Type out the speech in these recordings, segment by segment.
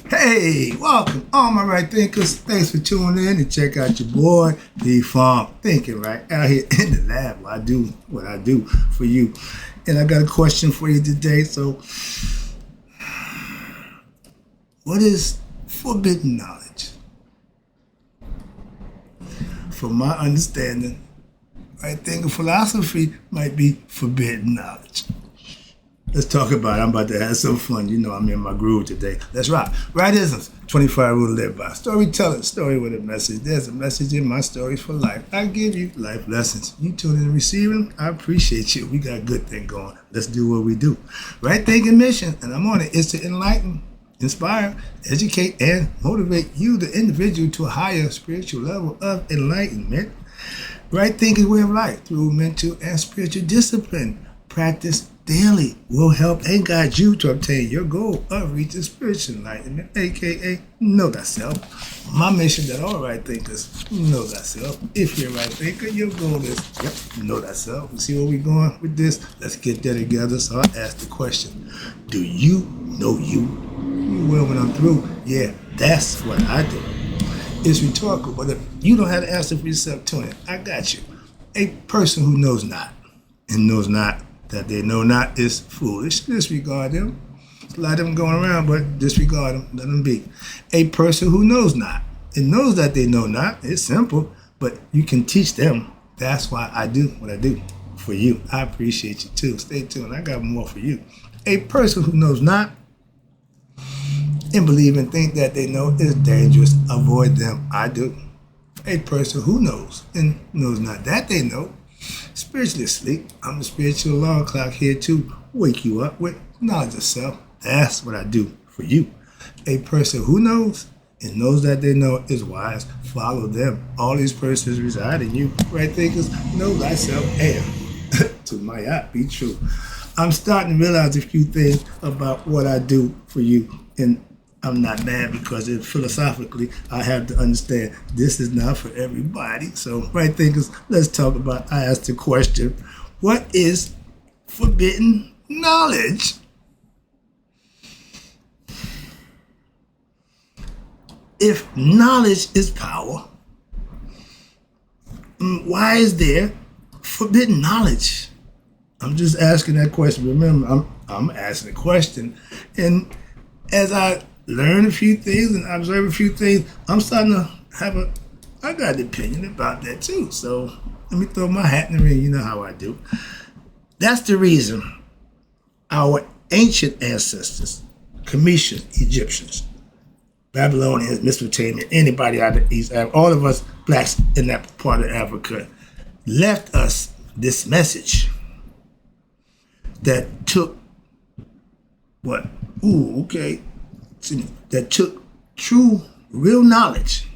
Hey, welcome, all my right thinkers. Thanks for tuning in and check out your boy, D Farm, thinking right out here in the lab. I do what I do for you. And I got a question for you today. So, what is forbidden knowledge? From my understanding, right thinking philosophy might be forbidden knowledge. Let's talk about it. I'm about to have some fun. You know I'm in my groove today. Let's rock. Rightisms, 25 rule to live by. Storytelling, story with a message. There's a message in my stories for life. I give you life lessons. You tune in and receive them. I appreciate you. We got a good thing going. Let's do what we do. Right thinking mission, and I'm on it, is to enlighten, inspire, educate, and motivate you, the individual, to a higher spiritual level of enlightenment. Right thinking way of life through mental and spiritual discipline. Practice daily will help and guide you to obtain your goal of reaching spiritual enlightenment, aka know thyself. My mission that all right thinkers know thyself. If you're a right thinker, your goal is know thyself. You see where we're going with this? Let's get there together. So I ask the question: do you know you? You will when I'm through. Yeah, that's what I do. It's rhetorical, but if you don't have the answer for yourself, tune in. I got you. A person who knows not and knows not that they know not is foolish. Disregard them. A lot of them going around, but disregard them. Let them be. A person who knows not and knows that they know not, it's simple, but you can teach them. That's why I do what I do for you. I appreciate you too. Stay tuned. I got more for you. A person who knows not and believe and think that they know is dangerous. Avoid them. I do. A person who knows and knows not that they know spiritually asleep. I'm the spiritual alarm clock here to wake you up with knowledge of self. That's what I do for you. A person who knows and knows that they know is wise. Follow them. All these persons reside in you. Right thinkers, know thyself and to my eye be true. I'm starting to realize a few things about what I do for you, and I'm not mad because philosophically I have to understand this is not for everybody. So, right thinkers, let's talk about, I asked the question, what is forbidden knowledge? If knowledge is power, why is there forbidden knowledge? I'm just asking that question. Remember, I'm asking a question. And as I learn a few things and observe a few things, I'm starting to I got an opinion about that too. So let me throw my hat in the ring. You know how I do. That's the reason our ancient ancestors, Cometians, Egyptians, Babylonians, Mesopotamian, anybody out of East Africa, all of us blacks in that part of Africa, left us this message that took what? That took true, real knowledge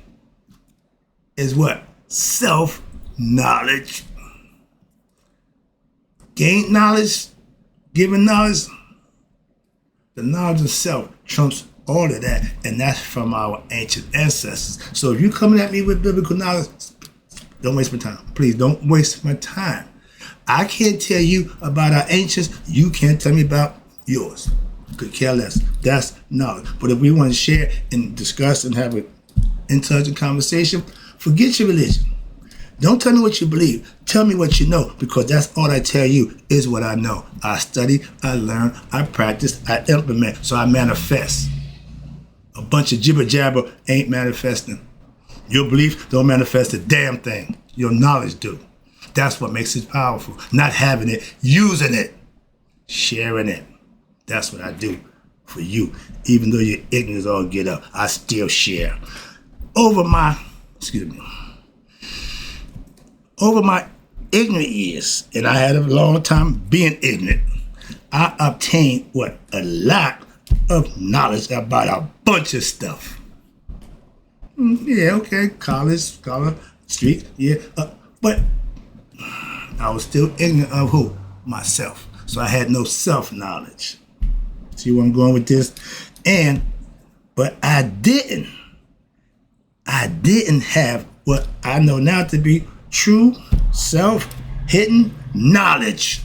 is what? Self-knowledge. Gain knowledge, given knowledge, the knowledge of self trumps all of that, and that's from our ancient ancestors. So if you're coming at me with biblical knowledge, don't waste my time. Please don't waste my time. I can't tell you about our ancients. You can't tell me about yours. Could care less. That's knowledge. But if we want to share and discuss and have an intelligent conversation, forget your religion. Don't tell me what you believe. Tell me what you know, because that's all I tell you is what I know. I study, I learn, I practice, I implement, so I manifest. A bunch of jibber jabber ain't manifesting. Your belief don't manifest a damn thing. Your knowledge do. That's what makes it powerful. Not having it, using it, sharing it. That's what I do for you. Even though you're ignorant as all get up, I still share. Over my ignorant years, and I had a long time being ignorant, I obtained a lot of knowledge about a bunch of stuff. College, scholar, street, but I was still ignorant of who? Myself. So I had no self-knowledge. See where I'm going with this? But I didn't have what I know now to be true self-hidden knowledge.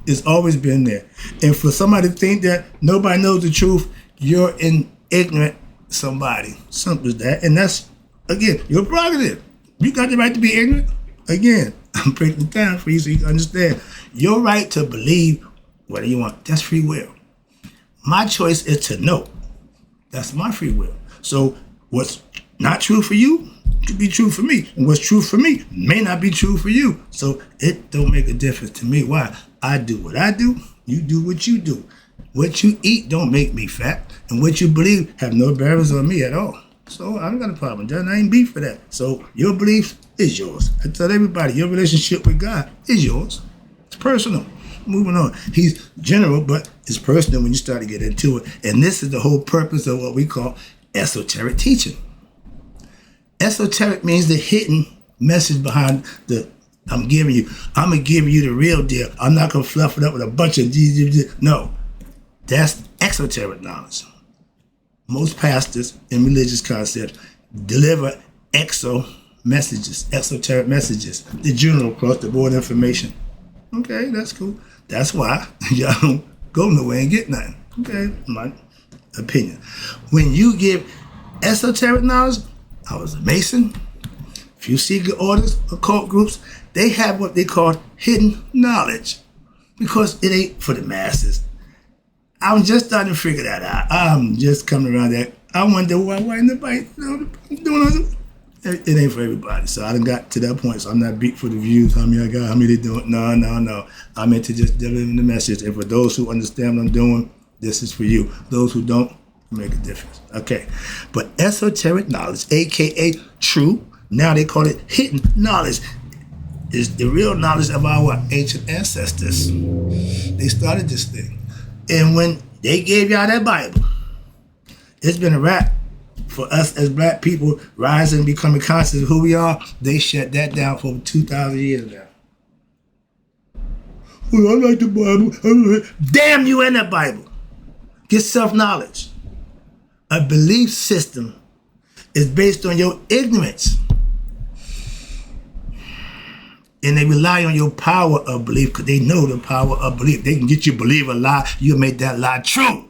It's always been there. And for somebody to think that nobody knows the truth, you're in ignorant somebody. Simple as that. And that's, again, your prerogative. You got the right to be ignorant. Again, I'm breaking it down for you so you can understand. Your right to believe whatever you want. That's free will. My choice is to know. That's my free will. So what's not true for you could be true for me. And what's true for me may not be true for you. So it don't make a difference to me. Why? I do what I do. You do what you do. What you eat don't make me fat. And what you believe have no bearings on me at all. So I don't got a problem. I ain't beef for that. So your belief is yours. I tell everybody, your relationship with God is yours. It's personal. Moving on. He's general, but it's personal when you start to get into it. And this is the whole purpose of what we call esoteric teaching. Esoteric means the hidden message behind the I'm giving you. I'm going to give you the real deal. I'm not going to fluff it up with a bunch of no. That's exoteric knowledge. Most pastors in religious concepts deliver messages, esoteric messages, the general across the board information. Okay, that's cool. That's why y'all don't go nowhere and get nothing. Okay, my opinion. When you give esoteric knowledge, I was a Mason, few secret orders, occult groups, they have what they call hidden knowledge because it ain't for the masses. I'm just starting to figure that out. I'm just coming around that. I wonder why nobody doing it. It ain't for everybody. So I done got to that point. So I'm not beat for the views. How many I got? How many they doing? No. I'm into just delivering the message. And for those who understand what I'm doing, this is for you. Those who don't, make a difference. Okay. But esoteric knowledge, aka true, now they call it hidden knowledge, is the real knowledge of our ancient ancestors. They started this thing. And when they gave y'all that Bible, it's been a wrap for us as black people rising and becoming conscious of who we are. They shut that down for over 2,000 years now. Well, I like the Bible. Damn you and that Bible. Get self-knowledge. A belief system is based on your ignorance. And they rely on your power of belief because they know the power of belief. They can get you to believe a lie. You make that lie true.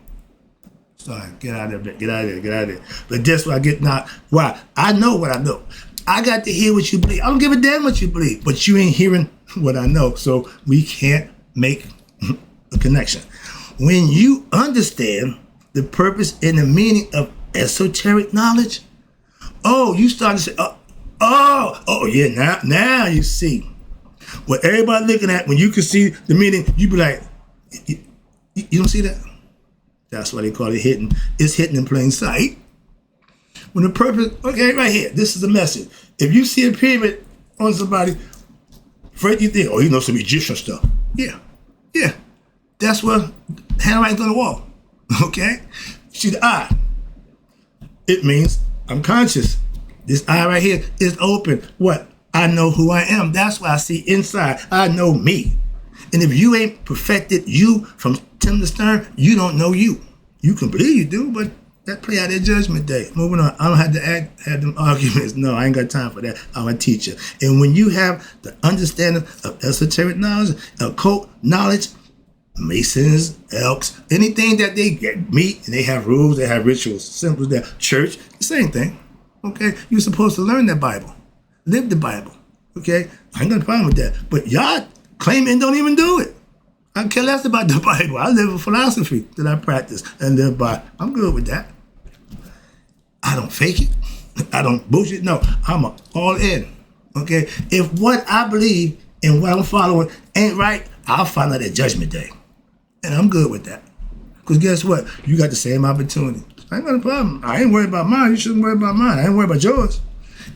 Sorry, get out of there. But that's what I get now. Why? I know what I know. I got to hear what you believe. I don't give a damn what you believe, but you ain't hearing what I know. So we can't make a connection. When you understand the purpose and the meaning of esoteric knowledge, you start to say, now you see. What everybody looking at, when you can see the meaning, you be like, you don't see that? That's why they call it hidden. It's hidden in plain sight. When the purpose, okay, right here, this is the message. If you see a pyramid on somebody, first you think, you know some Egyptian stuff. Yeah. That's what handwriting's on the wall. Okay? See the eye. It means I'm conscious. This eye right here is open. What? I know who I am. That's why I see inside. I know me. And if you ain't perfected you from Tim to Stern, you don't know you. You can believe you do, but that play out at Judgment Day. Moving on. I don't have to have them arguments. No, I ain't got time for that. I'm a teacher. And when you have the understanding of esoteric knowledge, occult knowledge, Masons, Elks, anything that they get meet, and they have rules, they have rituals. Simple as that. Church, the same thing. Okay? You're supposed to learn that Bible. Live the Bible. Okay? I ain't got a problem with that. But y'all claim and don't even do it. I care less about the Bible. I live a philosophy that I practice and live by. I'm good with that. I don't fake it. I don't bullshit. No, I'm all in. Okay? If what I believe and what I'm following ain't right, I'll find out at Judgment Day. And I'm good with that. Because guess what? You got the same opportunity. I ain't got a problem. I ain't worried about mine. You shouldn't worry about mine. I ain't worried about yours.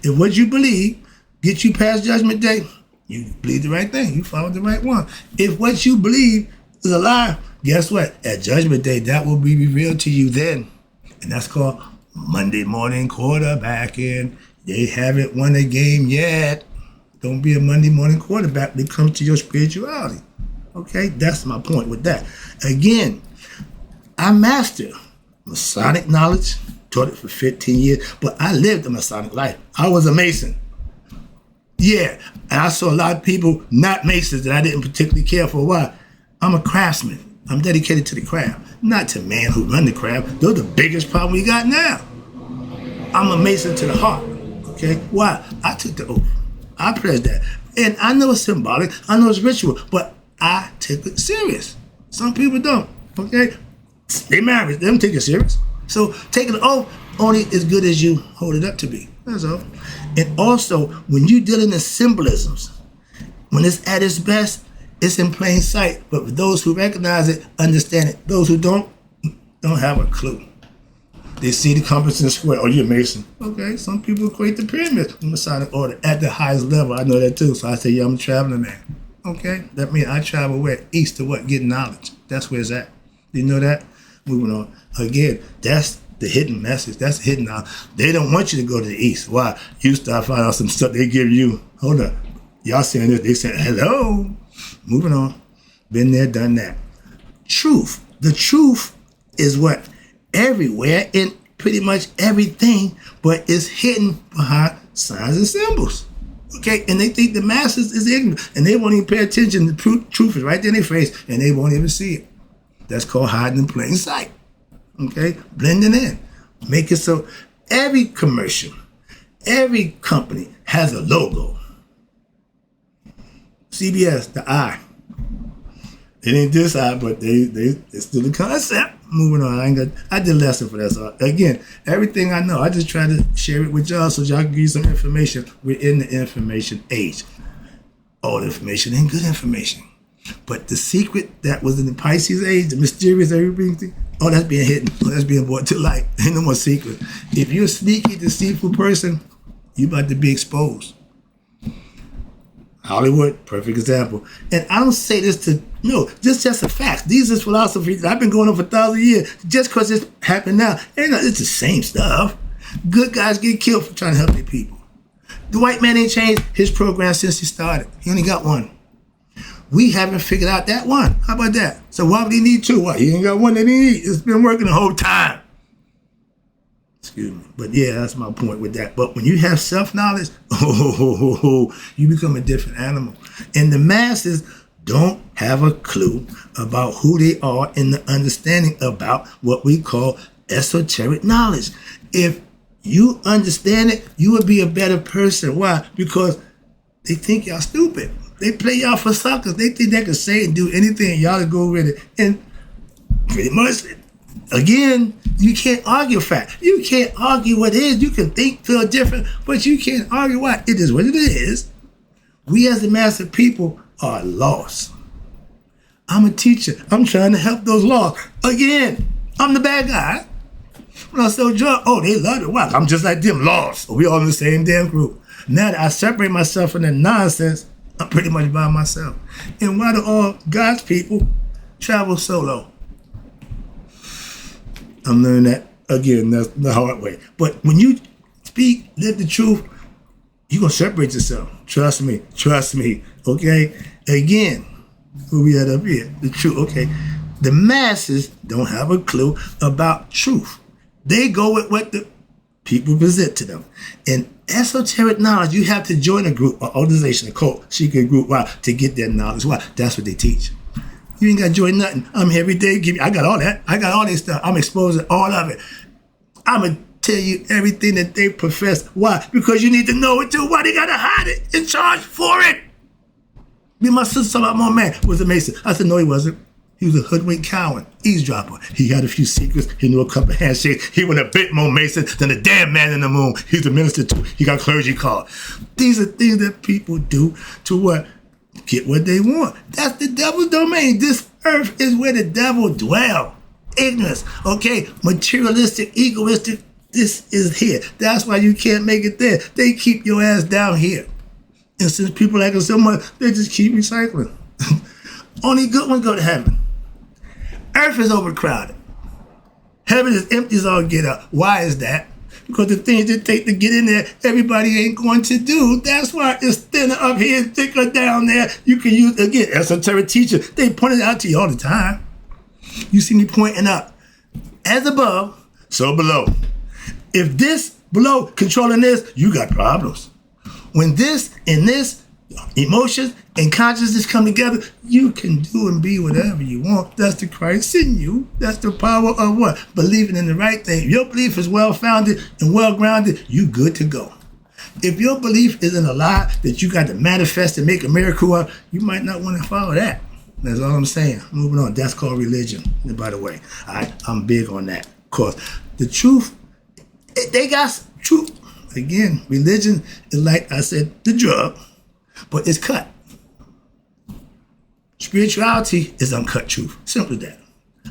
If what you believe gets you past Judgment Day, you believe the right thing. You follow the right one. If what you believe is a lie, guess what? At Judgment Day, that will be revealed to you then. And that's called Monday morning quarterbacking. They haven't won a game yet. Don't be a Monday morning quarterback when it comes to your spirituality. Okay? That's my point with that. Again, I mastered Masonic knowledge, taught it for 15 years, but I lived a Masonic life. I was a Mason. Yeah, and I saw a lot of people not Masons that I didn't particularly care for. Why? I'm a craftsman. I'm dedicated to the craft, not to man who run the craft. They're the biggest problem we got now. I'm a Mason to the heart. Okay? Why? I took the oath. I pledged that. And I know it's symbolic. I know it's ritual. But I take it serious. Some people don't. Okay? They married. They don't take it serious. So taking an oath only as good as you hold it up to be. That's all. And also, when you dealing in symbolisms, when it's at its best, it's in plain sight. But for those who recognize it, understand it. Those who don't have a clue. They see the compass in the square. Oh, you're a Mason. Okay, some people equate the pyramid in Masonic order at the highest level. I know that too. So I say, yeah, I'm a traveling man. Okay, that means I travel where? East to what? Get knowledge. That's where it's at. You know that? Moving on. Again, that's the hidden message. That's the hidden knowledge. They don't want you to go to the east. Why? You start finding out some stuff they give you. Hold up. Y'all saying this. They saying, hello. Moving on. Been there, done that. Truth. The truth is what? Everywhere in pretty much everything, but it's hidden behind signs and symbols. Okay, and they think the masses is ignorant, and they won't even pay attention. The truth is right there in their face, and they won't even see it. That's called hiding in plain sight. Okay, blending in. Make it so every commercial, every company has a logo. CBS, the eye. It ain't this eye, but it's still the concept. Moving on, I did a lesson for that. So again, everything I know, I just try to share it with y'all so y'all can give you some information. We're in the information age. All information ain't good information. But the secret that was in the Pisces age, the mysterious everything, oh, that's being hidden. Oh, that's being brought to light. Ain't no more secret. If you're a sneaky, deceitful person, you about to be exposed. Hollywood, perfect example. And I don't say this to, no, just a fact. These is philosophies that I've been going on for 1,000 years. Just because it's happened now, it's the same stuff. Good guys get killed for trying to help their people. The white man ain't changed his program since he started. He only got one. We haven't figured out that one. How about that? So why would he need two? Why? He ain't got one that he needs. It's been working the whole time. Excuse me. But yeah, that's my point with that. But when you have self-knowledge, you become a different animal. And the masses don't have a clue about who they are and the understanding about what we call esoteric knowledge. If you understand it, you would be a better person. Why? Because they think y'all stupid. They play y'all for suckers. They think they can say and do anything. Y'all to go with it. And pretty much, again, you can't argue fact. You can't argue what is. You can think, feel different, but you can't argue why. It is what it is. We as the mass of people are lost. I'm a teacher. I'm trying to help those lost. Again, I'm the bad guy. When I sold drugs, oh, they love it. Why? I'm just like them, lost. We all in the same damn group. Now that I separate myself from that nonsense, I'm pretty much by myself. And why do all God's people travel solo? I'm learning that, again, that's the hard way. But when you speak, live the truth, you're going to separate yourself. Trust me, okay? Again, who we at up here? The truth, okay? The masses don't have a clue about truth. They go with what the people present to them. And esoteric knowledge, you have to join a group, an organization, a cult, secret group, why? To get that knowledge. Why? That's what they teach. You ain't got to join nothing. I'm here every day. I got all that. I got all this stuff. I'm exposing all of it. I'm going to tell you everything that they profess. Why? Because you need to know it too. Why they got to hide it and charge for it? Me and my sister about my man was a Mason. I said, no, he wasn't. He was a hoodwink coward, eavesdropper. He had a few secrets. He knew a couple of handshakes. He was a bit more Mason than the damn man in the moon. He's a minister too. He got clergy card. These are things that people do to what? Get what they want. That's the devil's domain. This earth is where the devil dwells. Ignorance, okay? Materialistic, egoistic, this is here. That's why you can't make it there. They keep your ass down here. And since people like it so much, they just keep recycling. Only good ones go to heaven. Earth is overcrowded. Heaven is empty as all get up. Why is that? Because the things it take to get in there, everybody ain't going to do. That's why it's thinner up here and thicker down there. You can use, again, esoteric teacher. They point it out to you all the time. You see me pointing up. As above, so below. If this below controlling this, you got problems. When this and this, emotions and consciousness come together, you can do and be whatever you want. That's the Christ in you. That's the power of what? Believing in the right thing. If your belief is well-founded and well-grounded, you good to go. If your belief isn't a lie that you got to manifest and make a miracle of, you might not want to follow that. That's all I'm saying. Moving on. That's called religion, by the way. I'm big on that. Of course, the truth, they got truth. Again, religion is like I said, the drug, but it's cut. Spirituality is uncut truth. Simple as that.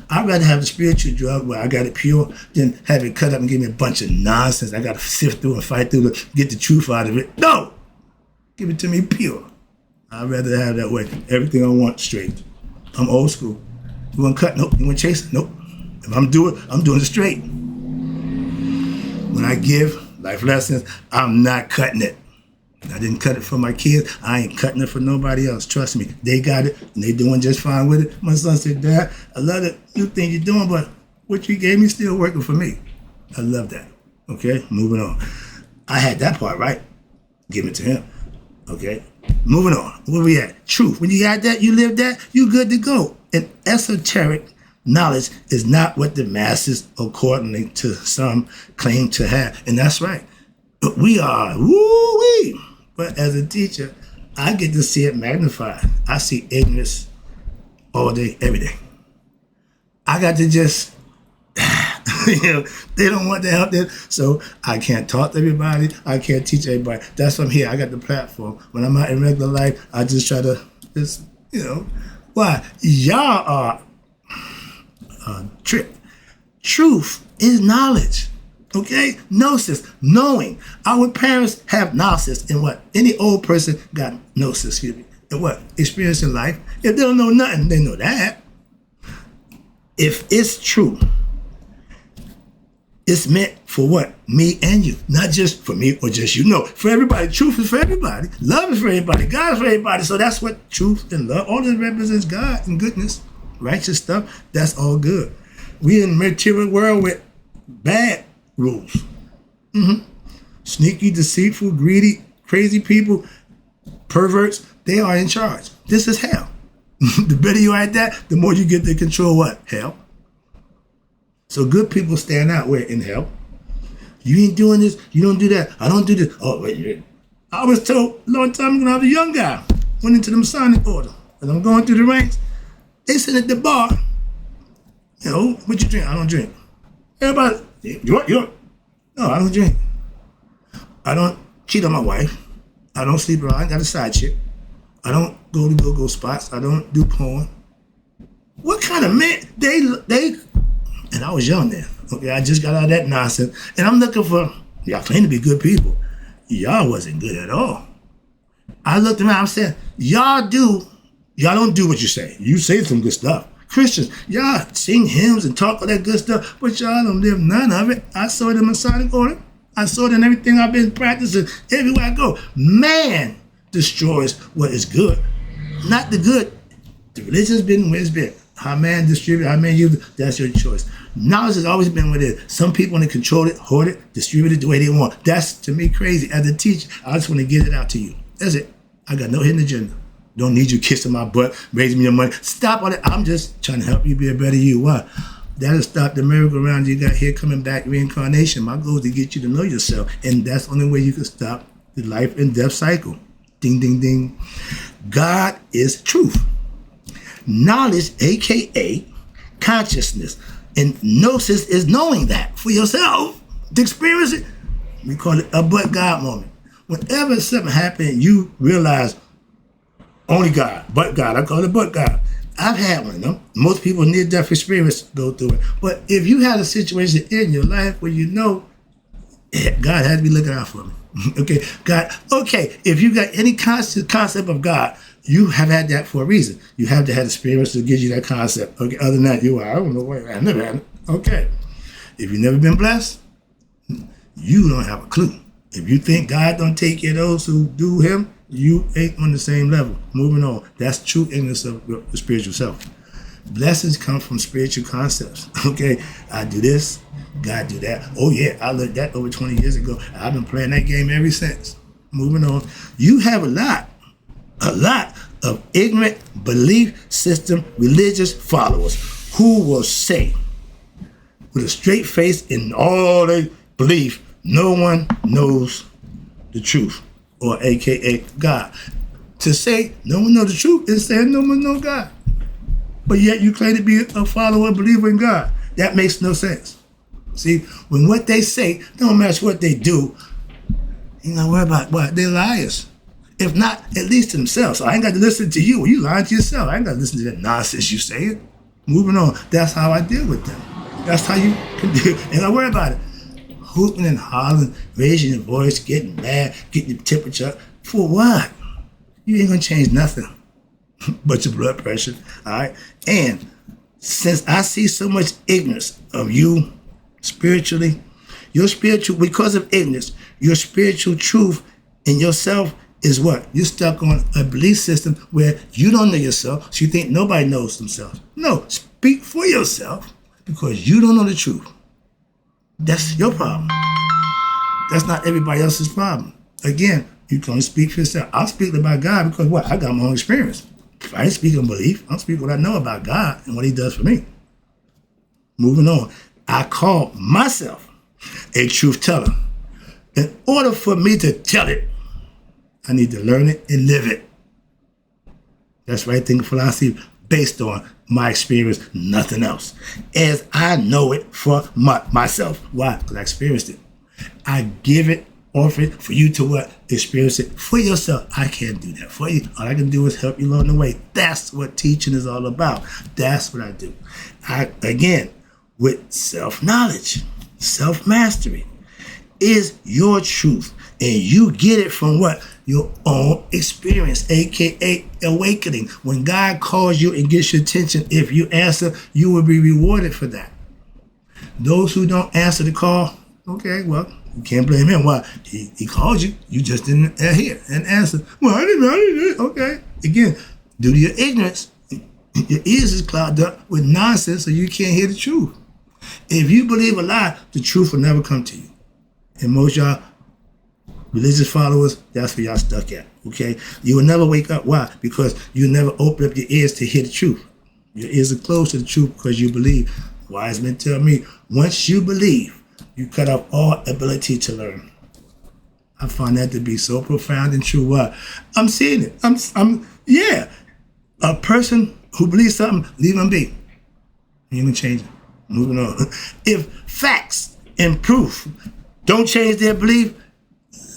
I'd rather have the spiritual drug where I got it pure than have it cut up and give me a bunch of nonsense. I got to sift through and fight through to get the truth out of it. No! Give it to me pure. I'd rather have that way. Everything I want straight. I'm old school. You want to cut? Nope. You want to chase it? Nope. If I'm doing it straight. When I give life lessons, I'm not cutting it. I didn't cut it for my kids. I ain't cutting it for nobody else. Trust me. They got it, and they doing just fine with it. My son said, Dad, I love the new thing you're doing, but what you gave me still working for me. I love that. Okay? Moving on. I had that part, right? Give it to him. Okay? Moving on. Where we at? Truth. When you got that, you live that, you good to go. And esoteric knowledge is not what the masses, according to some, claim to have. And that's right. But we are, woo-wee. But as a teacher, I get to see it magnified. I see ignorance all day, every day. I got to just, they don't want to help them, so I can't talk to everybody. I can't teach everybody. That's why I'm here. I got the platform. When I'm out in regular life, I just try to just, why? Y'all are tricked. Truth is knowledge. Okay? Gnosis, knowing. Our parents have gnosis in what? Any old person got gnosis, excuse me. In what? Experience in life. If they don't know nothing, they know that. If it's true, it's meant for what? Me and you. Not just for me or just you. No, for everybody. Truth is for everybody. Love is for everybody. God is for everybody. So that's what truth and love, all this represents God and goodness. Righteous stuff, that's all good. We in a material world with bad rules. Sneaky, deceitful, greedy, crazy people, perverts, they are in charge. This is hell. The better you are at that, the more you get to control what? Hell. So good people stand out where? In hell. You ain't doing this, you don't do that, I don't do this. Oh, wait. I was told a long time ago when I was a young guy, went into the Masonic order, and I'm going through the ranks, they sit at the bar, what you drink? I don't drink. Everybody, you want? No, I don't drink. I don't cheat on my wife. I don't sleep around. I got a side chick. I don't go to go-go spots. I don't do porn. What kind of man? They, and I was young then. Okay, I just got out of that nonsense. And I'm looking for, y'all claim to be good people. Y'all wasn't good at all. I looked around, I'm saying, y'all don't do what you say. You say some good stuff. Christians, y'all sing hymns and talk all that good stuff, but y'all don't live none of it. I saw it in Masonic order. I saw it in everything I've been practicing everywhere I go. Man destroys what is good, not the good. The religion's been where it's been. How man distribute, how man use it, that's your choice. Knowledge has always been what it is. Some people want to control it, hoard it, distribute it the way they want. That's, to me, crazy. As a teacher, I just want to get it out to you. That's it. I got no hidden agenda. Don't need you kissing my butt, raising me your money. Stop all that. I'm just trying to help you be a better you. Why? That'll stop the merry-go-round you got here coming back, reincarnation. My goal is to get you to know yourself. And that's the only way you can stop the life and death cycle. Ding, ding, ding. God is truth. Knowledge, a.k.a. consciousness. And gnosis is knowing that for yourself. To experience it, we call it a but God moment. Whenever something happens, you realize only God, but God. I call it but God. I've had one of them. Most people near-death experience go through it. But if you had a situation in your life where you know God has to be looking out for me. Okay, God. Okay, if you got any concept of God, you have had that for a reason. You have to have experience to give you that concept. Okay, other than that, I don't know why. I never had it. Okay, if you've never been blessed, you don't have a clue. If you think God don't take care of those who do Him, you ain't on the same level. Moving on. That's true ignorance of the spiritual self. Blessings come from spiritual concepts. Okay, I do this, God do that. Oh yeah, I learned that over 20 years ago. I've been playing that game ever since. Moving on. You have a lot of ignorant belief system religious followers who will say with a straight face in all their belief, no one knows the truth, or aka God. To say no one knows the truth is saying no one knows God. But yet you claim to be a follower, believer in God. That makes no sense. See, when what they say don't match what they do, you know, worry about what? They're liars. If not, at least to themselves. So I ain't got to listen to you. You lying to yourself. I ain't got to listen to that nonsense you saying. Moving on. That's how I deal with them. That's how you can do it. And I worry about it. Hooping and hollering, raising your voice, getting mad, getting your temperature. For what? You ain't gonna change nothing but your blood pressure. All right. And since I see so much ignorance of you spiritually, your spiritual, because of ignorance, your spiritual truth in yourself is what? You're stuck on a belief system where you don't know yourself, so you think nobody knows themselves. No, speak for yourself because you don't know the truth. That's your problem. That's not everybody else's problem. Again, you can only speak for yourself. I'll speak about God because what? I got my own experience. If I ain't speaking belief, I'm speaking what I know about God and what he does for me. Moving on. I call myself a truth teller. In order for me to tell it, I need to learn it and live it. That's right thinking philosophy based on my experience, nothing else. As I know it for myself. Why? Because I experienced it. I give it, offer it for you to what? Experience it for yourself. I can't do that for you. All I can do is help you along the way. That's what teaching is all about. That's what I do. Again, with self-knowledge, self-mastery is your truth. And you get it from what? Your own experience, aka awakening. When God calls you and gets your attention, if you answer, you will be rewarded for that. Those who don't answer the call, okay, well, you can't blame him. Why? He called you. You just didn't hear and answer. Well, I didn't. Okay. Again, due to your ignorance, your ears is clogged up with nonsense, so you can't hear the truth. If you believe a lie, the truth will never come to you. And most y'all religious followers, that's where y'all stuck at, okay? You will never wake up. Why? Because you never open up your ears to hear the truth. Your ears are closed to the truth because you believe. Wise men tell me, once you believe, you cut off all ability to learn. I find that to be so profound and true. Why? I'm seeing it. Yeah. A person who believes something, leave them be. You ain't gonna change it. Moving on. If facts and proof don't change their belief,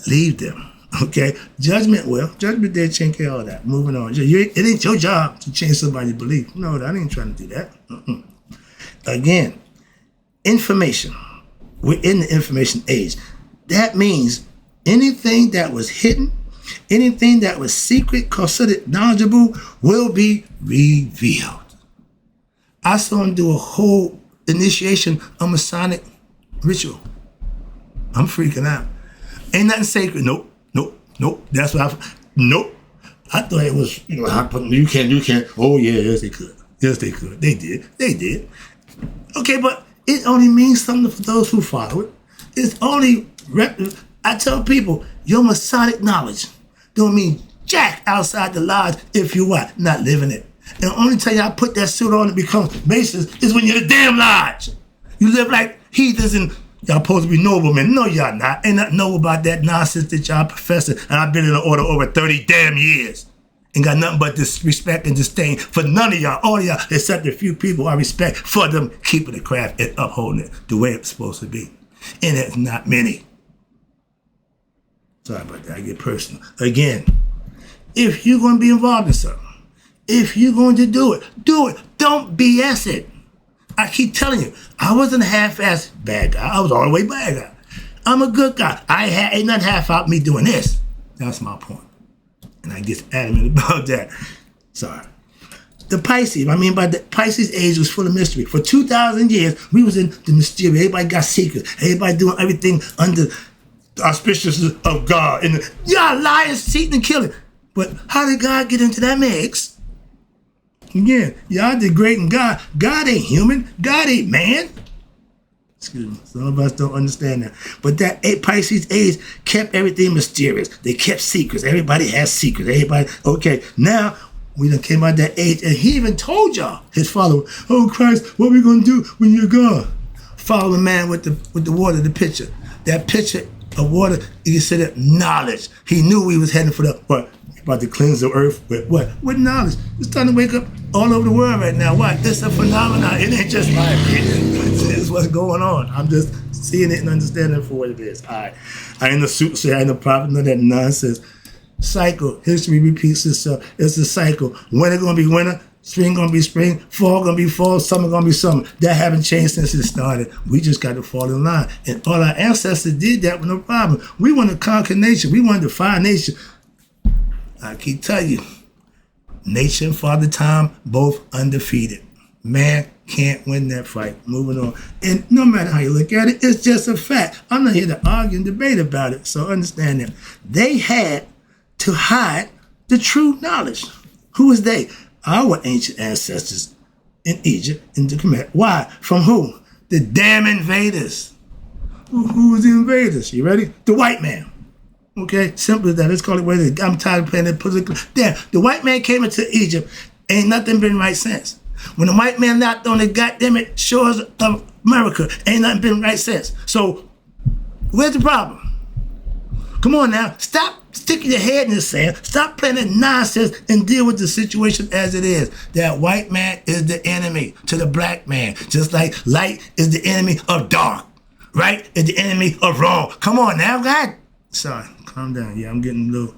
leave them, okay? Judgment will. Judgment did change all of that. Moving on. It ain't your job to change somebody's belief. No, I ain't trying to do that. Again, information. We're in the information age. That means anything that was hidden, anything that was secret, considered knowledgeable, will be revealed. I saw him do a whole initiation of Masonic ritual. I'm freaking out. Ain't nothing sacred. Nope. That's what I thought it was, you can't. Oh yeah, yes they could. They did. Okay, but it only means something for those who follow it. It's only, I tell people, your Masonic knowledge don't mean jack outside the lodge if you what? Not living it. And the only time y'all put that suit on and become Masons is when you're the damn lodge. You live like heathens and y'all supposed to be noblemen. No, y'all not. Ain't nothing noble about that nonsense that y'all professing. And I've been in the order over 30 damn years. Ain't got nothing but disrespect and disdain for none of y'all. All of y'all, except a few people I respect for them keeping the craft and upholding it the way it's supposed to be. And it's not many. Sorry about that. I get personal. Again, if you're going to be involved in something, if you're going to do it, do it. Don't BS it. I keep telling you, I wasn't a half-ass bad guy. I was all the way bad guy. I'm a good guy. Ain't nothing half out me doing this. That's my point. And I get adamant about that. Sorry. The Pisces, by the Pisces age was full of mystery. For 2,000 years, we was in the mysterious. Everybody got secrets. Everybody doing everything under the auspiciousness of God. And y'all lying, cheating, and killing. But how did God get into that mix? Again, y'all degrading God. God ain't human. God ain't man. Excuse me. Some of us don't understand that. But that Pisces age kept everything mysterious. They kept secrets. Everybody has secrets. Okay, now We done came out that age, and he even told y'all, his followers, oh Christ, what we gonna do when you're gone? Follow the man with the water, the pitcher. That pitcher of water, he considered knowledge. He knew we was heading for the what? About to cleanse the earth with what? With knowledge. It's starting to wake up all over the world right now. Why? It's a phenomenon. It ain't just my opinion. It's what's going on. I'm just seeing it and understanding it for what it is. All right. I ain't no soothsayer, I ain't no prophet, none of that nonsense. Cycle. History repeats itself. It's a cycle. Winter gonna be winter. Spring gonna be spring. Fall gonna be fall. Summer gonna be summer. That haven't changed since it started. We just got to fall in line. And all our ancestors did that with no problem. We want to conquer nature. We want to defy nature. I keep telling you, nature and Father Time both undefeated. Man can't win that fight. Moving on. And no matter how you look at it, it's just a fact. I'm not here to argue and debate about it. So understand that. They had to hide the true knowledge. Who is they? Our ancient ancestors in Egypt, in the Kemet. Why? From who? The damn invaders. Who was the invaders? You ready? The white man. Okay, simple as that. Let's call it what it is. I'm tired of playing that political. Damn, the white man came into Egypt. Ain't nothing been right since. When the white man knocked on the goddamn shores of America, ain't nothing been right since. So, where's the problem? Come on now, stop sticking your head in the sand. Stop playing that nonsense and deal with the situation as it is. That white man is the enemy to the black man, just like light is the enemy of dark. Right is the enemy of wrong. Come on now, God. Sorry, calm down. Yeah, I'm getting a little,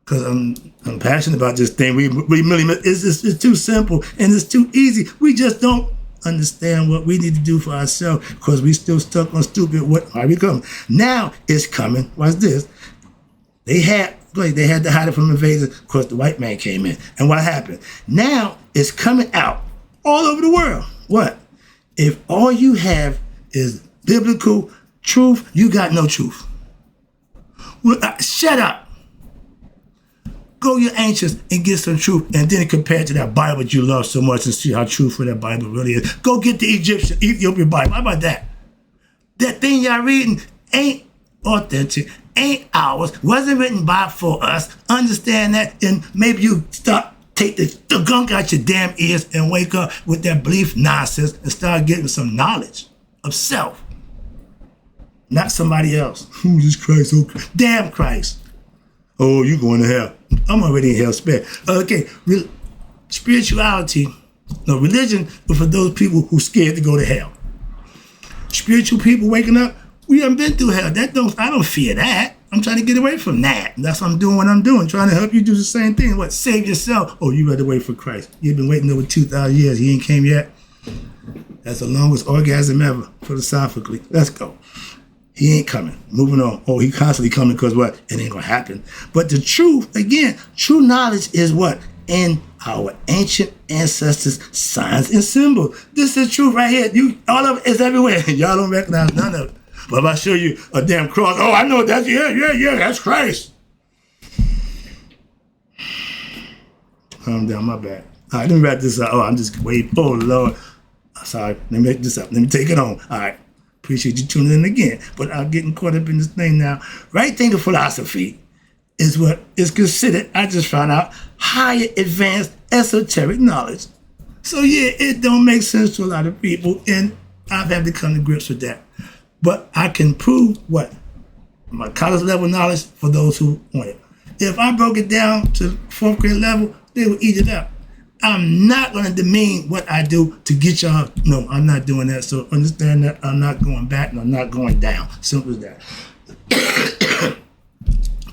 because I'm passionate about this thing. We really, it's too simple and it's too easy. We just don't understand what we need to do for ourselves because we still stuck on stupid. What are we coming? Now it's coming. What's this? They had to hide it from invaders because the white man came in. And what happened? Now it's coming out all over the world. What? If all you have is biblical truth, you got no truth. Well, shut up. Go your ancients and get some truth and then compare it to that Bible that you love so much and see how truthful that Bible really is. Go get the Ethiopian Bible. How about that? That thing y'all reading ain't authentic, ain't ours, wasn't written by for us. Understand that, and maybe you take the gunk out your damn ears and wake up with that belief nonsense and start getting some knowledge of self. Not somebody else. Who's this Christ? Okay. Damn Christ. Oh, you going to hell. I'm already in hell spare. Okay, spirituality, no, religion, but for those people who scared to go to hell. Spiritual people waking up, we haven't been through hell. I don't fear that. I'm trying to get away from that. That's what I'm doing what I'm doing, trying to help you do the same thing. What? Save yourself. Oh, you rather wait for Christ. You've been waiting over 2,000 years. He ain't came yet. That's the longest orgasm ever, philosophically. Let's go. He ain't coming. Moving on. Oh, he constantly coming because what? It ain't going to happen. But the truth, again, true knowledge is what? In our ancient ancestors' signs and symbols. This is truth right here. All of it is everywhere. Y'all don't recognize none of it. But if I show you a damn cross, oh, I know that's, yeah, that's Christ. Calm down, my bad. All right, let me wrap this up. Oh, I'm just waiting. Oh, Lord. Sorry, let me make this up. Let me take it on. All right. Appreciate you tuning in again. But I'm getting caught up in this thing now. Right thinking philosophy is what is considered, I just found out, higher advanced esoteric knowledge. So yeah, it don't make sense to a lot of people, and I've had to come to grips with that. But I can prove what? My college level knowledge for those who want it. If I broke it down to 4th grade level, they would eat it up. I'm not going to demean what I do to get y'all. No, I'm not doing that. So understand that I'm not going back and I'm not going down. Simple as that.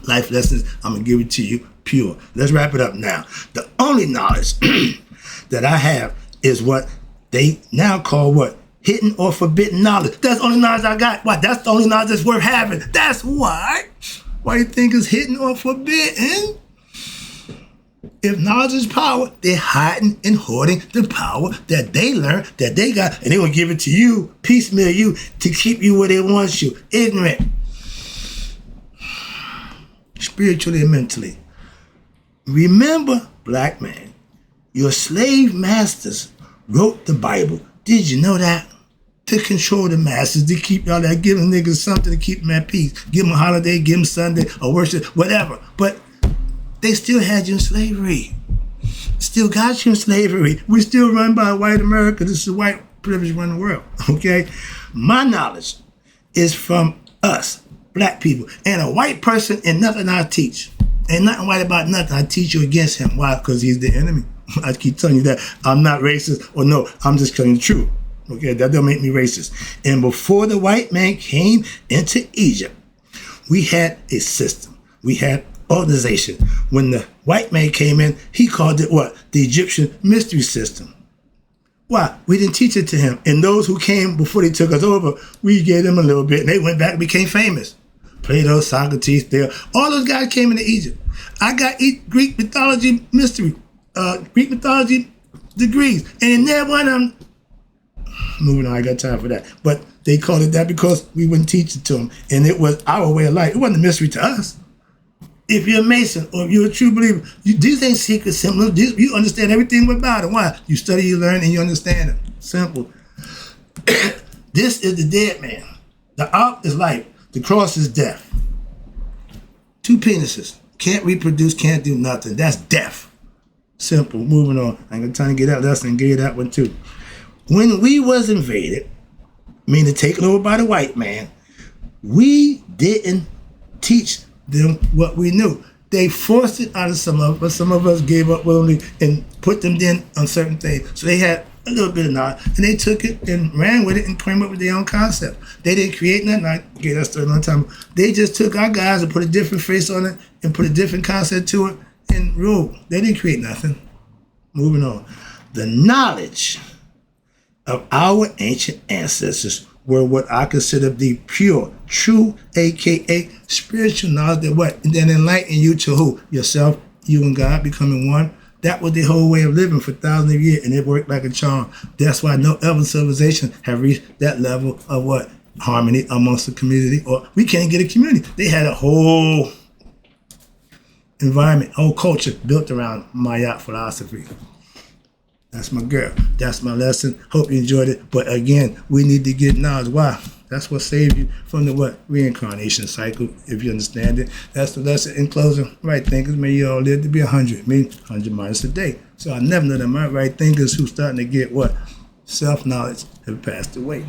Life lessons, I'm going to give it to you pure. Let's wrap it up now. The only knowledge that I have is what they now call what? Hidden or forbidden knowledge. That's the only knowledge I got. Why? That's the only knowledge that's worth having. That's why. Why you think it's hidden or forbidden? If knowledge is power, they're hiding and hoarding the power that they learned, that they got, and they will give it to you, piecemeal you, to keep you where they want you, ignorant, spiritually and mentally. Remember, black man, your slave masters wrote the Bible. Did you know that? To control the masses, to keep y'all that, giving niggas something to keep them at peace. Give them a holiday, give them Sunday, or worship, whatever. But they still had you in slavery. still got you in slavery. We still run by white America. This is white privilege run the world, okay? My knowledge is from us, black people. And a white person and nothing I teach. Ain't nothing white about nothing. I teach you against him. Why? Because he's the enemy. I keep telling you that. I'm not racist, or no, I'm just telling you the truth. Okay, that don't make me racist. And before the white man came into Egypt, we had a system. We had organization. When the white man came in, he called it what? The Egyptian mystery system. Why? We didn't teach it to him. And those who came before they took us over, we gave them a little bit, and they went back and became famous. Plato, Socrates, there. All those guys came into Egypt. I got Greek mythology mystery, Greek mythology degrees. And in there, one of them, moving on, I got time for that. But they called it that because we wouldn't teach it to them. And it was our way of life. It wasn't a mystery to us. If you're a Mason or if you're a true believer, these ain't secret symbols. You understand everything about it. Why? You study, you learn, and you understand it. Simple. This is the dead man. The ark is life. The cross is death. 2 penises. Can't reproduce, can't do nothing. That's death. Simple. Moving on. I ain't got time to get that lesson and give you that one too. When we was invaded, meaning taken over by the white man, we didn't teach them what we knew. They forced it out of some of us. Some of us gave up willingly and put them in on certain things. So they had a little bit of knowledge, and they took it and ran with it and came up with their own concept. They didn't create nothing. I gave that story a long time. They just took our guys and put a different face on it and put a different concept to it and ruled. They didn't create nothing. Moving on. The knowledge of our ancient ancestors were what I consider the pure, true, aka spiritual knowledge that what? And then enlighten you to who? Yourself, you and God becoming one. That was the whole way of living for thousands of years, and it worked like a charm. That's why no other civilization have reached that level of what? Harmony amongst the community, or we can't get a community. They had a whole environment, whole culture built around Maya philosophy. That's my girl. That's my lesson. Hope you enjoyed it. But again, we need to get knowledge. Why? That's what saved you from the what? Reincarnation cycle, if you understand it. That's the lesson. In closing, right thinkers, may you all live to be 100. Me, 100 minus a day. So I never know that my right thinkers who starting to get what? Self-knowledge have passed away.